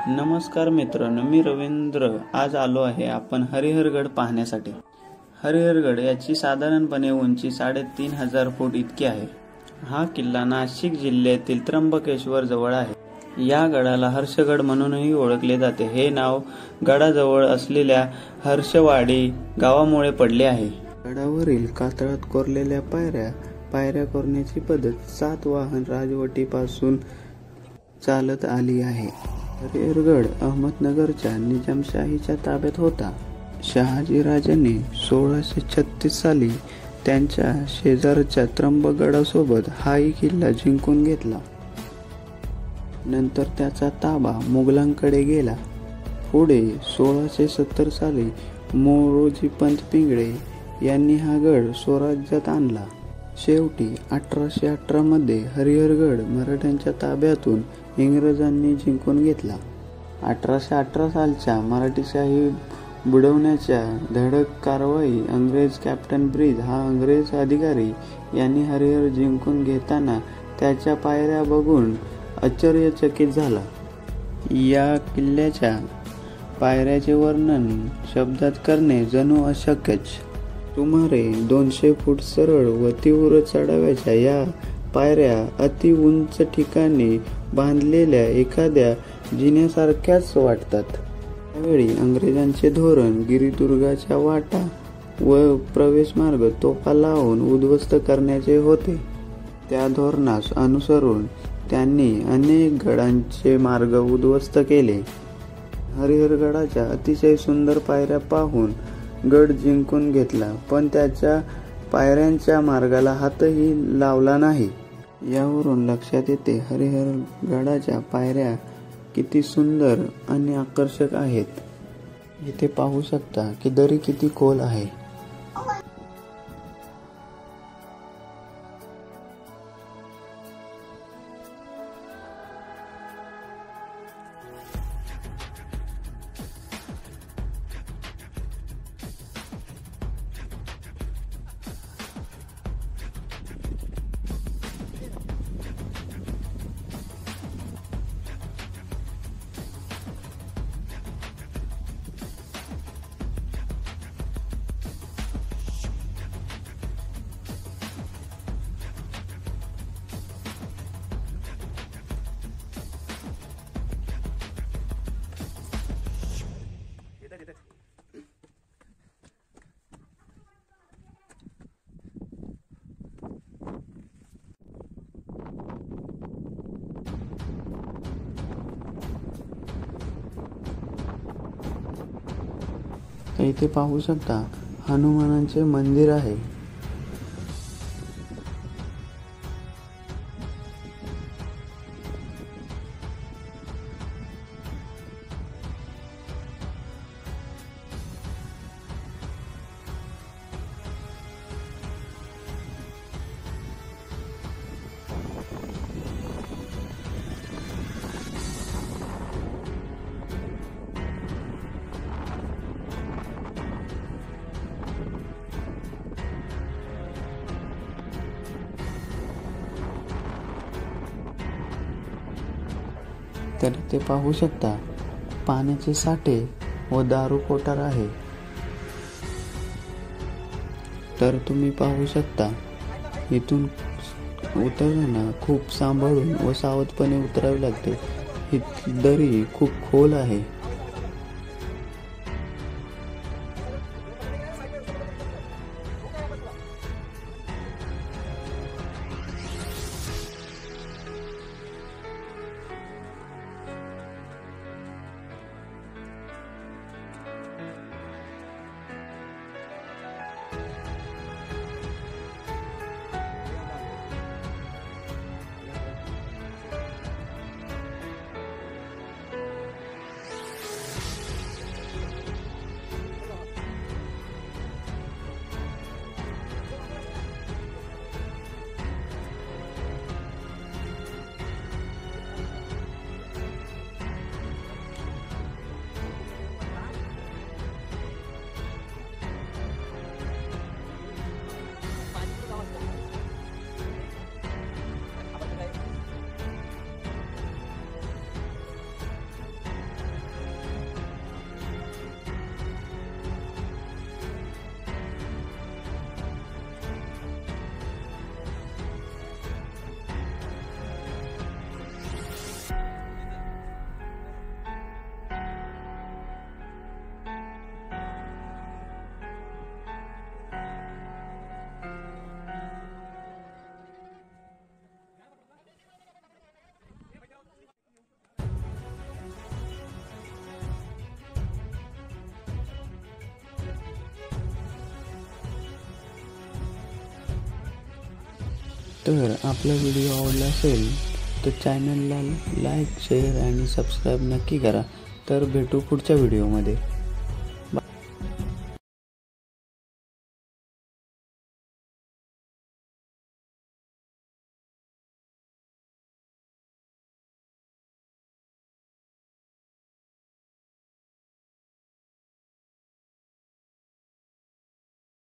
नमस्कार मित्रांनो, मी रवींद्र. आज आलो आहे आपण हरिहरगड पाहण्यासाठी. हरिहरगड याची साधारणपणे उंची 3500 फूट इतकी आहे. हा किल्ला नाशिक जिल्ह्यातील त्र्यंबकेश्वर जवळ आहे. या गडाला हर्षगड म्हणूनही ओळखले जाते. हे नाव गडाजवळ असलेल्या हर्षवाडी गावामुळे पडले आहे. गडावरील कातळात कोरलेल्या पायऱ्या कोरण्याची पद्धत सातवाहन राजवटीपासून चालत आली आहे. हरिहरगड अहमदनगरच्या निजामशाहीच्या ताब्यात होता. शहाजीराजांनी 1636 साली त्यांच्या शेजारच्या त्र्यंबकगडासोबत हाही किल्ला जिंकून घेतला. नंतर त्याचा ताबा मुघलांकडे गेला. पुढे 1670 साली मोरोजीपंत पिंगळे यांनी हा गड स्वराज्यात आणला. शेवटी 1818 मध्ये हरिहरगड मराठ्यांच्या ताब्यातून इंग्रजांनी जिंकून घेतला. 1818 सालच्या मराठीशाही बुडवण्याच्या धडक कारवाई अंग्रेज कॅप्टन ब्रिज हा इंग्रज अधिकारी यांनी हरिहर जिंकून घेताना त्याच्या पायऱ्या बघून आश्चर्यचकित झाला. या किल्ल्याच्या पायऱ्याचे वर्णन शब्दात करणे जणू अशक्यच. सुमारे 200 फूट सरळ व तीव्र चढाव्याच्या या पायऱ्या अति उंच ठिकाणी बांधलेल्या एखाद्या जिन्यासारख्याच वाटतात. त्यावेळी इंग्रजांचे धोरण गिरिदुर्गाच्या वाटा व प्रवेशमार्ग तोफा लावून उद्ध्वस्त करण्याचे होते. त्या धोरणास अनुसरून त्यांनी अनेक गडांचे मार्ग उद्ध्वस्त केले. हरिहरगडाच्या अतिशय सुंदर पायऱ्या पाहून गड जिंकून घेतला, पण त्याच्या पायऱ्यांच्या मार्गाला हातही लावला नाही. यावरून लक्षात येते हरिहरगडाच्या पायऱ्या किती सुंदर आणि आकर्षक आहेत. इथे पाहू शकता की दरी किती खोल आहे. इथे पाहू शकता हनुमानाचे मंदिर आहे. तर ते पाहू शकता पाण्याचे साठे व दारू कोठार आहे. तर तुम्ही पाहू शकता इथून उतरताना खूप सांभाळून व सावधपणे उतरावे लागते. ही दरी खूप खोल आहे. तर आपला व्हिडिओ आवडला असेल तर चॅनलला लाईक, शेअर आणि सबस्क्राईब नक्की करा. तर भेटू पुढच्या व्हिडिओमध्ये.